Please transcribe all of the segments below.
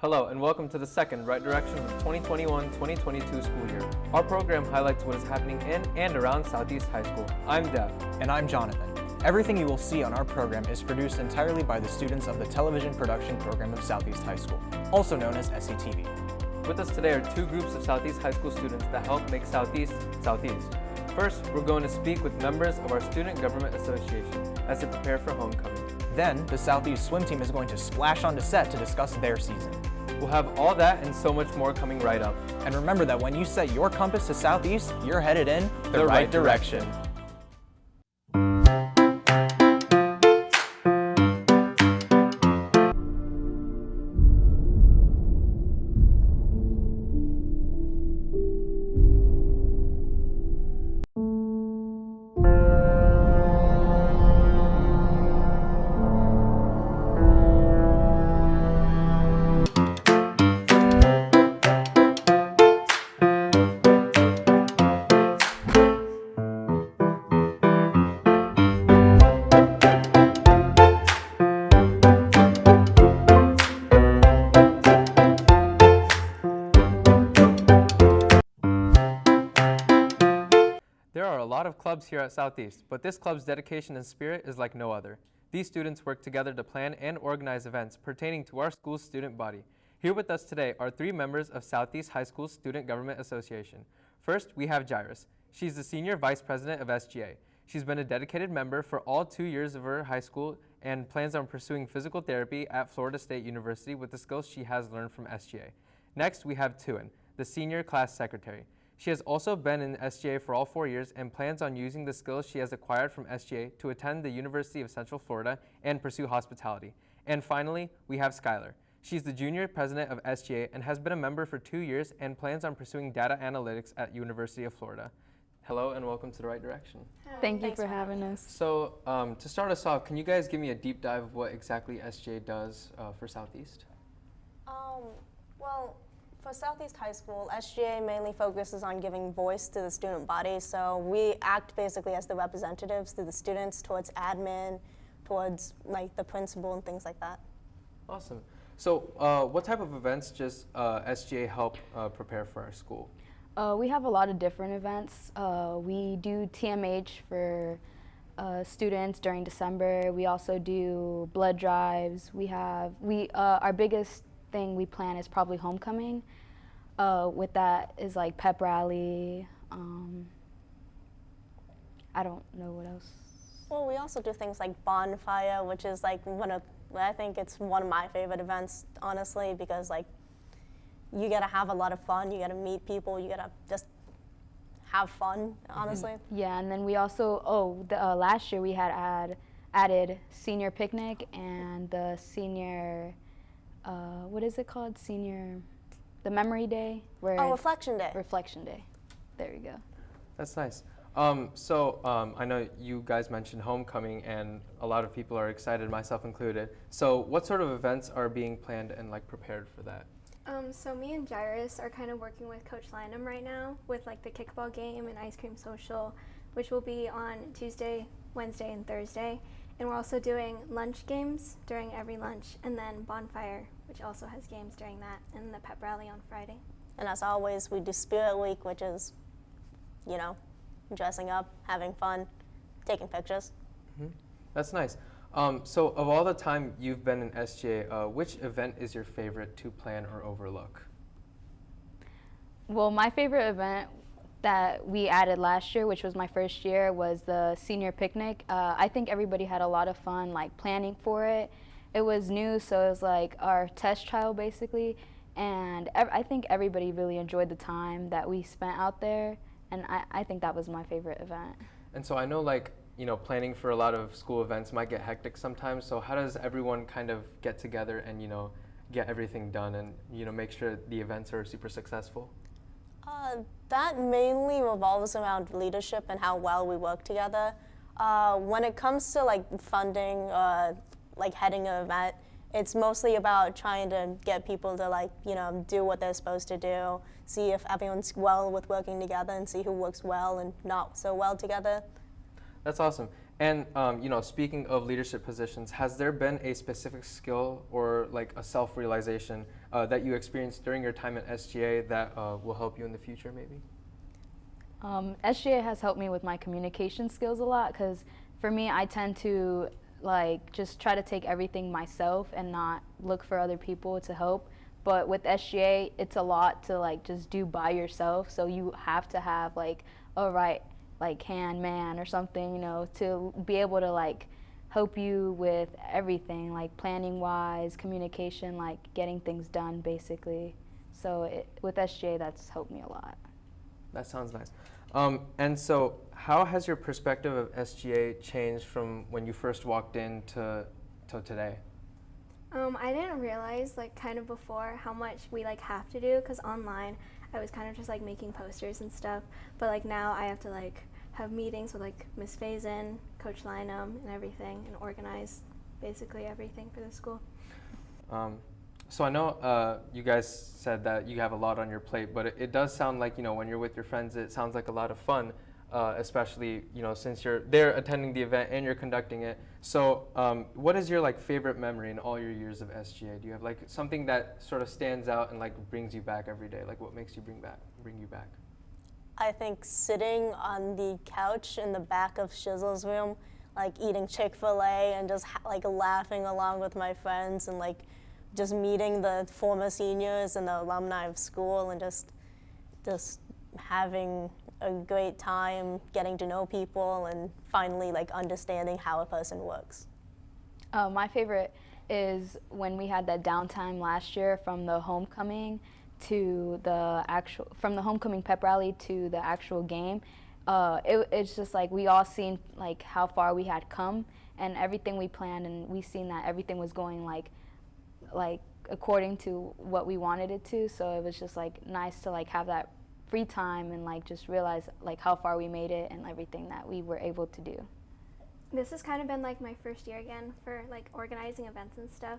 Hello and welcome to the second Right Direction of the 2021-2022 school year. Our program highlights what is happening in and around Southeast High School. I'm Dev. And I'm Jonathan. Everything you will see on our program is produced entirely by the students of the Television Production Program of Southeast High School, also known as SCTV. With us today are two groups of Southeast High School students that help make Southeast, Southeast. First, we're going to speak with members of our Student Government Association as they prepare for homecoming. Then, the Southeast swim team is going to splash onto set to discuss their season. We'll have all that and so much more coming right up. And remember that when you set your compass to Southeast, you're headed in the right direction. There are a lot of clubs here at Southeast, but this club's dedication and spirit is like no other. These students work together to plan and organize events pertaining to our school's student body. Here with us today are three members of Southeast High School's Student Government Association. First, we have Jairus. She's the Senior Vice President of SGA. She's been a dedicated member for all 2 years of her high school and plans on pursuing physical therapy at Florida State University with the skills she has learned from SGA. Next, we have Tuan, the Senior Class Secretary. She has also been in SGA for all 4 years and plans on using the skills she has acquired from SGA to attend the University of Central Florida and pursue hospitality. And finally, we have Skylar. She's the Junior President of SGA and has been a member for 2 years and plans on pursuing data analytics at University of Florida. Hello and welcome to The Right Direction. Thank you for having us. So to start us off, can you guys give me a deep dive of what exactly SGA does for Southeast? Well, for Southeast High School, SGA mainly focuses on giving voice to the student body. So we act basically as the representatives to the students towards admin, towards like the principal and things like that. Awesome. So what type of events does SGA help prepare for our school? We have a lot of different events. We do TMH for students during December. We also do blood drives. Our biggest thing we plan is probably homecoming. With that is like pep rally. I don't know what else. Well, we also do things like bonfire, which is like I think it's one of my favorite events, honestly, because like you gotta have a lot of fun. You gotta meet people. You gotta just have fun, honestly. Yeah, and then we also last year we had added senior picnic and the senior. What is it called? The memory day? Reflection day. Reflection day. There you go. That's nice. I know you guys mentioned homecoming and a lot of people are excited, myself included. So what sort of events are being planned and like prepared for that? So me and Jairus are kind of working with Coach Lanham right now with like the kickball game and ice cream social, which will be on Tuesday, Wednesday, and Thursday. And we're also doing lunch games during every lunch, and then bonfire, which also has games during that, and the pep rally on Friday. And as always, we do Spirit Week, which is, dressing up, having fun, taking pictures. Mm-hmm. That's nice. So of all the time you've been in SGA, which event is your favorite to plan or overlook? Well, my favorite event that we added last year, which was my first year, was the senior picnic. I think everybody had a lot of fun like planning for it. It was new, so it was like our test trial basically, and I think everybody really enjoyed the time that we spent out there, and I think that was my favorite event. And so I know planning for a lot of school events might get hectic sometimes, so how does everyone kind of get together and get everything done and make sure the events are super successful? That mainly revolves around leadership and how well we work together. When it comes to like funding, like heading an event, it's mostly about trying to get people to do what they're supposed to do, see if everyone's well with working together and see who works well and not so well together. That's awesome. And speaking of leadership positions, has there been a specific skill or like a self-realization that you experienced during your time at SGA that will help you in the future, maybe? SGA has helped me with my communication skills a lot because for me, I tend to like just try to take everything myself and not look for other people to help. But with SGA, it's a lot to like just do by yourself. So you have to have like a right like hand man or something, to be able to like help you with everything, like planning wise, communication, like getting things done basically. So with SGA, that's helped me a lot. That sounds nice. And so how has your perspective of SGA changed from when you first walked in to today? I didn't realize like kind of before how much we like have to do, because online I was kind of just like making posters and stuff, but like now I have to like have meetings with like Miss Faison, Coach Lynham, and everything, and organize basically everything for the school. So I know you guys said that you have a lot on your plate, but it does sound like, when you're with your friends, it sounds like a lot of fun, especially, since they're attending the event and you're conducting it. So what is your like favorite memory in all your years of SGA? Do you have like something that sort of stands out and like brings you back every day? Like what makes you bring you back? I think sitting on the couch in the back of Shizzle's room, like eating Chick-fil-A and just like laughing along with my friends and like just meeting the former seniors and the alumni of school and just having a great time getting to know people and finally like understanding how a person works. My favorite is when we had that downtime last year from the homecoming from the homecoming pep rally to the actual game. It's just like we all seen like how far we had come and everything we planned, and we seen that everything was going like according to what we wanted it to. So it was just like nice to like have that free time and like just realize like how far we made it and everything that we were able to do. This has kind of been like my first year again for like organizing events and stuff,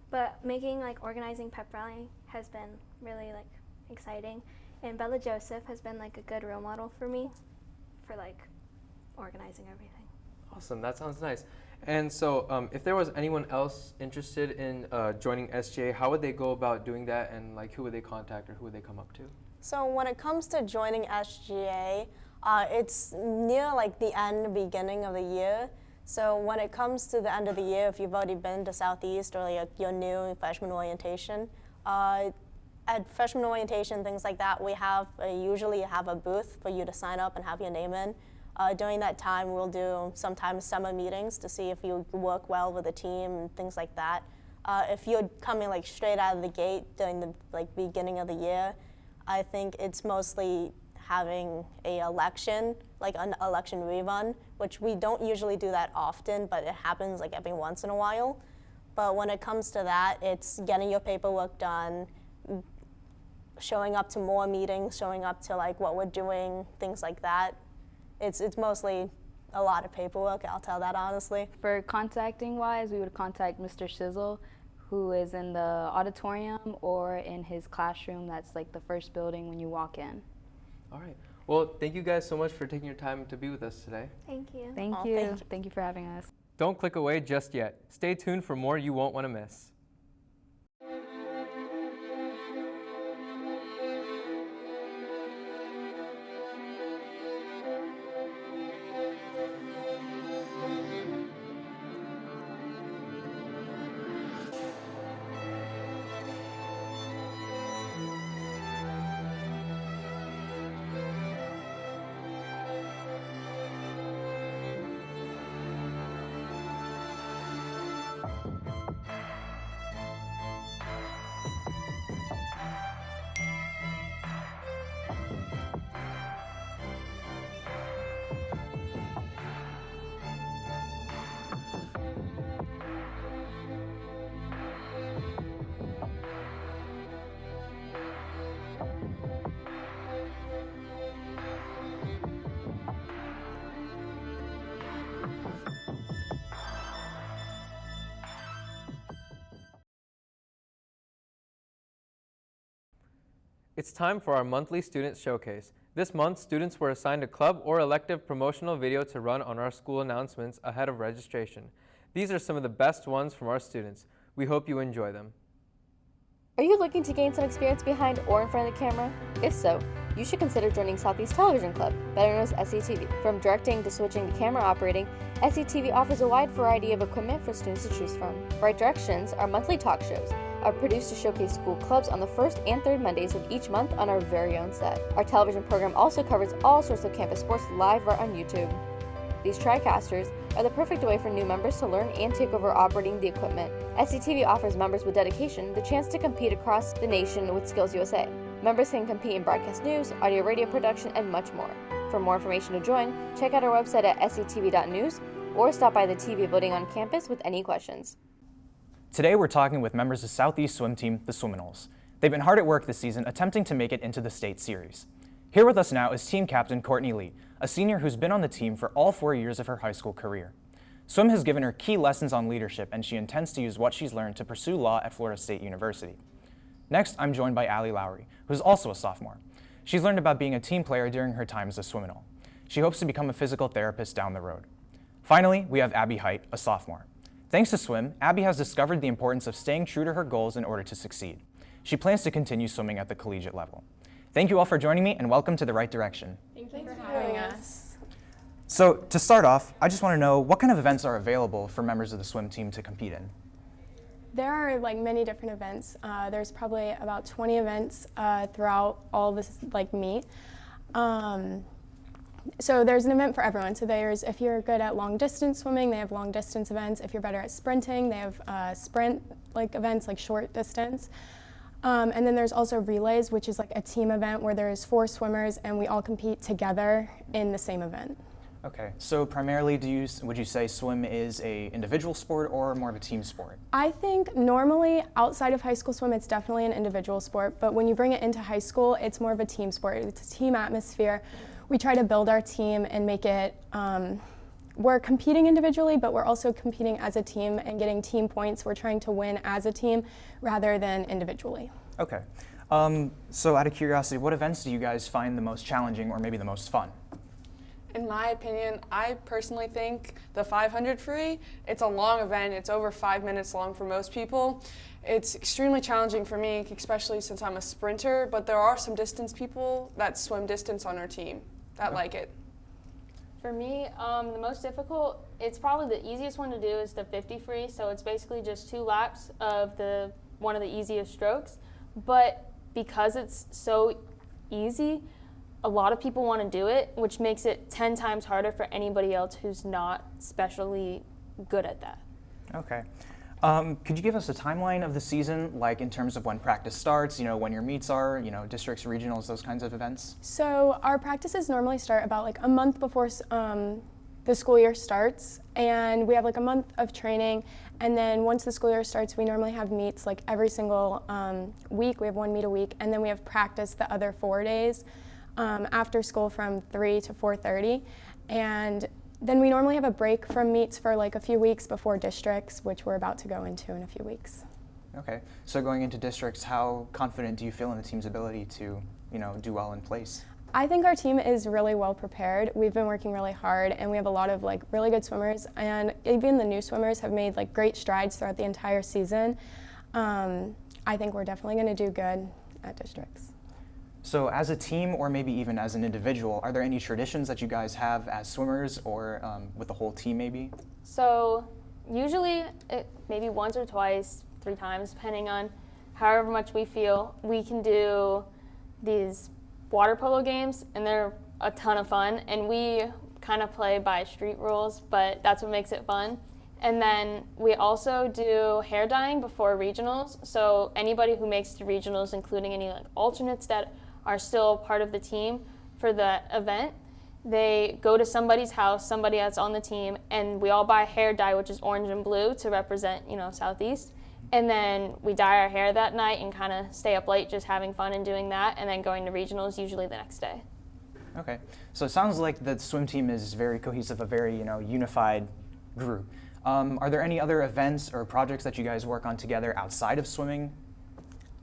but organizing pep rally has been really like exciting, and Bella Joseph has been like a good role model for me for like organizing everything. Awesome, that sounds nice. And so if there was anyone else interested in joining SGA, how would they go about doing that, and like who would they contact or who would they come up to? So when it comes to joining SGA, it's near like the beginning of the year. So when it comes to the end of the year, if you've already been to Southeast or like your new freshman orientation, at freshman orientation, things like that, we usually have a booth for you to sign up and have your name in. During that time, we'll do sometimes summer meetings to see if you work well with the team and things like that. If you're coming like straight out of the gate during the beginning of the year, I think it's mostly having an election rerun, which we don't usually do that often, but it happens like every once in a while. But when it comes to that, it's getting your paperwork done, showing up to more meetings, showing up to like what we're doing, things like that. It's mostly a lot of paperwork, I'll tell that honestly. For contacting wise, we would contact Mr. Shizzle, who is in the auditorium or in his classroom. That's like the first building when you walk in. All right. Well, thank you guys so much for taking your time to be with us today. Thank you. Thank you. Thank you for having us. Don't click away just yet. Stay tuned for more you won't want to miss. It's time for our monthly student showcase. This month, students were assigned a club or elective promotional video to run on our school announcements ahead of registration. These are some of the best ones from our students. We hope you enjoy them. Are you looking to gain some experience behind or in front of the camera? If so, you should consider joining Southeast Television Club, better known as SCTV. From directing to switching to camera operating, SCTV offers a wide variety of equipment for students to choose from. Bright Directions, our monthly talk shows, are produced to showcase school clubs on the first and third Mondays of each month on our very own set. Our television program also covers all sorts of campus sports live right on YouTube. These TriCasters are the perfect way for new members to learn and take over operating the equipment. SCTV offers members with dedication the chance to compete across the nation with Skills USA. Members can compete in broadcast news, audio radio production, and much more. For more information to join, check out our website at sctv.news or stop by the TV building on campus with any questions. Today we're talking with members of Southeast swim team, the Swimminals. They've been hard at work this season attempting to make it into the state series. Here with us now is team captain Courtney Lee, a senior who's been on the team for all 4 years of her high school career. Swim has given her key lessons on leadership, and she intends to use what she's learned to pursue law at Florida State University. Next, I'm joined by Allie Lowry, who's also a sophomore. She's learned about being a team player during her time as a Swimminal. She hopes to become a physical therapist down the road. Finally, we have Abby Height, a sophomore. Thanks to swim, Abby has discovered the importance of staying true to her goals in order to succeed. She plans to continue swimming at the collegiate level. Thank you all for joining me, and welcome to The Right Direction. Thank you for having us. So to start off, I just want to know what kind of events are available for members of the swim team to compete in? There are many different events. There's probably about 20 events throughout all this meet. So there's an event for everyone. So there's, if you're good at long distance swimming, they have long distance events. If you're better at sprinting, they have sprint events like short distance. And then there's also relays, which is a team event where there's 4 swimmers and we all compete together in the same event. Okay, so primarily would you say swim is a individual sport or more of a team sport? I think normally outside of high school swim, it's definitely an individual sport, but when you bring it into high school, it's more of a team sport. It's a team atmosphere. We try to build our team and make it, we're competing individually, but we're also competing as a team and getting team points. We're trying to win as a team rather than individually. Okay, so out of curiosity, what events do you guys find the most challenging or maybe the most fun? In my opinion, I personally think the 500 free, it's a long event. It's over 5 minutes long for most people. It's extremely challenging for me, especially since I'm a sprinter, but there are some distance people that swim distance on our team that like it. For me, the most difficult, it's probably the easiest one to do is the 50 free. So it's basically just 2 laps of one of the easiest strokes. But because it's so easy, a lot of people want to do it, which makes it 10 times harder for anybody else who's not especially good at that. Okay. Could you give us a timeline of the season, like in terms of when practice starts, when your meets are, districts, regionals, those kinds of events? So our practices normally start about a month before the school year starts, and we have a month of training, and then once the school year starts, we normally have meets every single week. We have 1 meet a week, and then we have practice the other 4 days after school from 3 to 4:30, and then we normally have a break from meets for a few weeks before districts, which we're about to go into in a few weeks. Okay, so going into districts, how confident do you feel in the team's ability to, do well in place? I think our team is really well prepared. We've been working really hard, and we have a lot of really good swimmers, and even the new swimmers have made great strides throughout the entire season. I think we're definitely going to do good at districts. So as a team or maybe even as an individual, are there any traditions that you guys have as swimmers or with the whole team maybe? So usually maybe once or twice, 3 times, depending on however much we feel, we can do these water polo games, and they're a ton of fun, and we kind of play by street rules, but that's what makes it fun. And then we also do hair dyeing before regionals, so anybody who makes the regionals, including any alternates that are still part of the team for the event, they go to somebody's house, somebody that's on the team, and we all buy hair dye, which is orange and blue to represent, Southeast. And then we dye our hair that night and kind of stay up late just having fun and doing that, and then going to regionals usually the next day. Okay, so it sounds like the swim team is very cohesive, a very unified group. Are there any other events or projects that you guys work on together outside of swimming?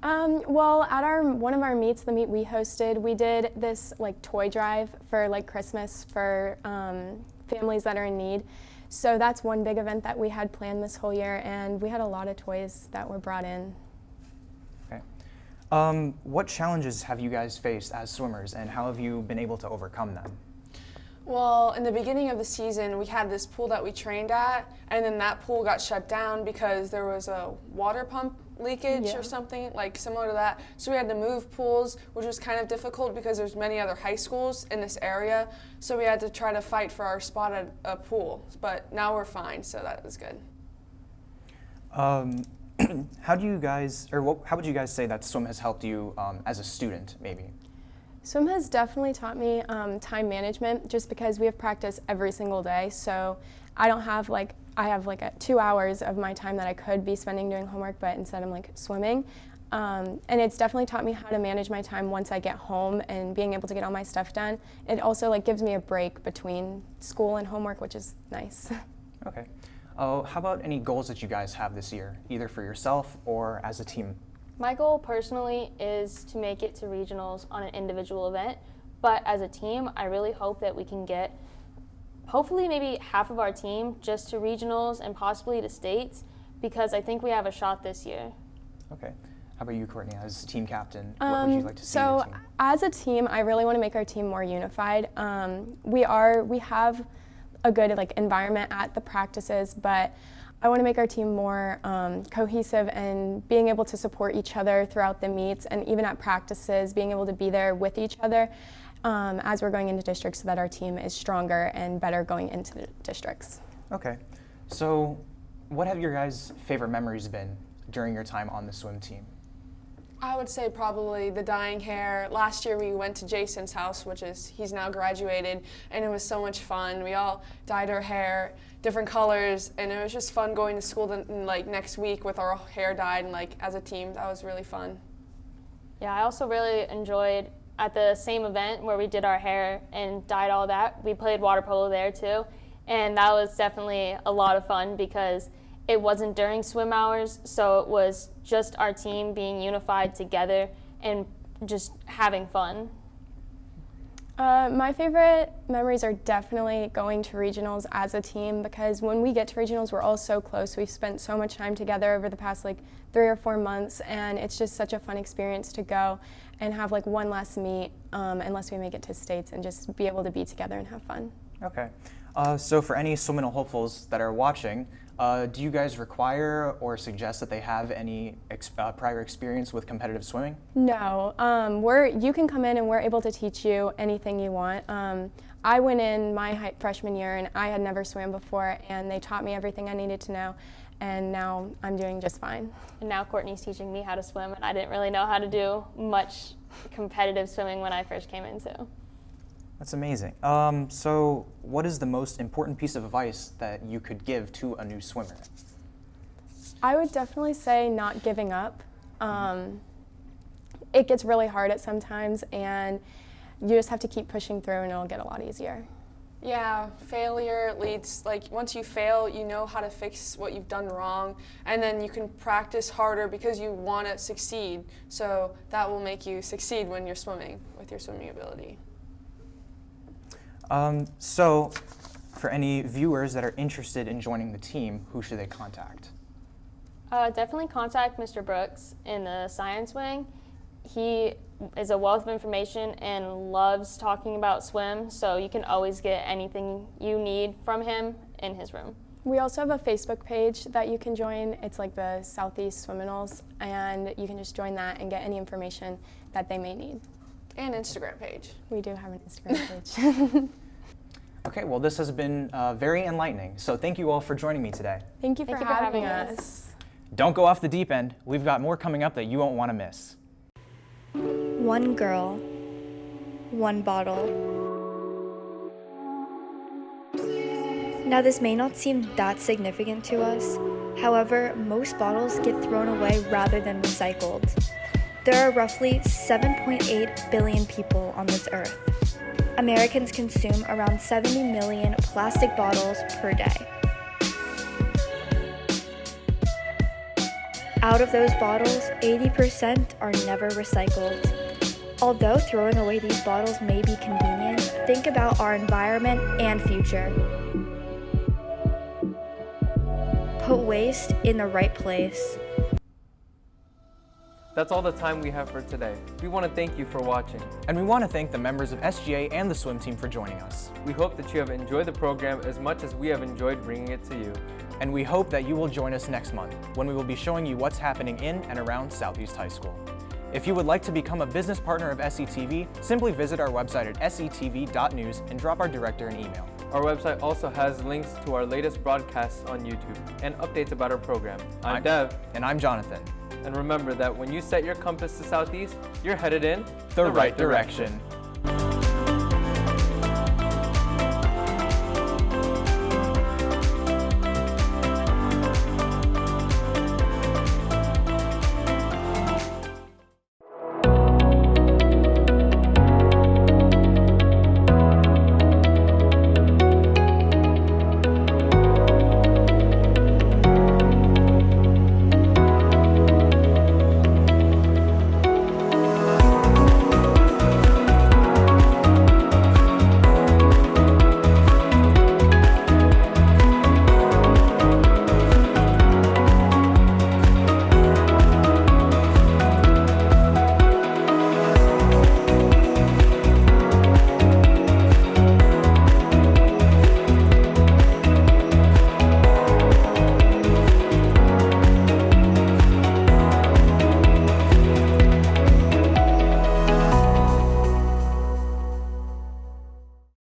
Well, at one of our meets, the meet we hosted, we did this like toy drive for like Christmas for families that are in need. So that's one big event that we had planned this whole year, and we had a lot of toys that were brought in. Okay. What challenges have you guys faced as swimmers, and how have you been able to overcome them? Well, in the beginning of the season, we had this pool that we trained at, and then that pool got shut down because there was a water pump leakage or something like similar to that. So we had to move pools, which was kind of difficult because there's many other high schools in this area. So we had to try to fight for our spot at a pool, but now we're fine, so that was good. How do you guys, or how would you guys say that swim has helped you as a student, maybe? Swim has definitely taught me time management, just because we have practice every single day. So I don't have I have 2 hours of my time that I could be spending doing homework, but instead I'm swimming. And it's definitely taught me how to manage my time once I get home and being able to get all my stuff done. It also gives me a break between school and homework, which is nice. Okay. How about any goals that you guys have this year, either for yourself or as a team? My goal personally is to make it to regionals on an individual event, but as a team, I really hope that we can get hopefully maybe half of our team just to regionals and possibly to states, because I think we have a shot this year. Okay. How about you, Courtney, as team captain? What would you like to see in your team? As a team, I really want to make our team more unified. We have a good environment at the practices, but I want to make our team more cohesive and being able to support each other throughout the meets, and even at practices, being able to be there with each other as we're going into districts, so that our team is stronger and better going into the districts. Okay. So what have your guys' favorite memories been during your time on the swim team? I would say probably the dyeing hair. Last year we went to Jason's house, he's now graduated, and it was so much fun. We all dyed our hair different colors, and it was just fun going to school next week with our hair dyed and as a team. That was really fun. Yeah, I also really enjoyed at the same event where we did our hair and dyed all that. We played water polo there too, and that was definitely a lot of fun because it wasn't during swim hours, so it was just our team being unified together and just having fun. My favorite memories are definitely going to regionals as a team, because when we get to regionals, we're all so close. We've spent so much time together over the past 3 or 4 months, and it's just such a fun experience to go and have one last meet, unless we make it to states, and just be able to be together and have fun. Okay. So for any Swiminal hopefuls that are watching, do you guys require or suggest that they have any prior experience with competitive swimming? No, you can come in and we're able to teach you anything you want. I went in my freshman year and I had never swam before, and they taught me everything I needed to know, and now I'm doing just fine. And now Courtney's teaching me how to swim, and I didn't really know how to do much competitive swimming when I first came in, so. That's amazing. So what is the most important piece of advice that you could give to a new swimmer? I would definitely say not giving up. It gets really hard at sometimes, and you just have to keep pushing through and it'll get a lot easier. Yeah, failure leads, once you fail, you know how to fix what you've done wrong, and then you can practice harder because you want to succeed. So that will make you succeed when you're swimming with your swimming ability. So for any viewers that are interested in joining the team, who should they contact? Definitely contact Mr. Brooks in the science wing. He is a wealth of information and loves talking about swim, so you can always get anything you need from him in his room. We also have a Facebook page that you can join. It's the Southeast Swiminals, and you can just join that and get any information that they may need. And Instagram page. We do have an Instagram page. Okay, well this has been very enlightening, so thank you all for joining me today. Thank you for having us. Don't go off the deep end. We've got more coming up that you won't want to miss. One girl, one bottle. Now this may not seem that significant to us. However, most bottles get thrown away rather than recycled. There are roughly 7.8 billion people on this earth. Americans consume around 70 million plastic bottles per day. Out of those bottles, 80% are never recycled. Although throwing away these bottles may be convenient, think about our environment and future. Put waste in the right place. That's all the time we have for today. We want to thank you for watching. And we want to thank the members of SGA and the swim team for joining us. We hope that you have enjoyed the program as much as we have enjoyed bringing it to you. And we hope that you will join us next month when we will be showing you what's happening in and around Southeast High School. If you would like to become a business partner of SETV, simply visit our website at setv.news and drop our director an email. Our website also has links to our latest broadcasts on YouTube and updates about our program. I'm Dev. And I'm Jonathan. And remember that when you set your compass to Southeast, you're headed in The right direction.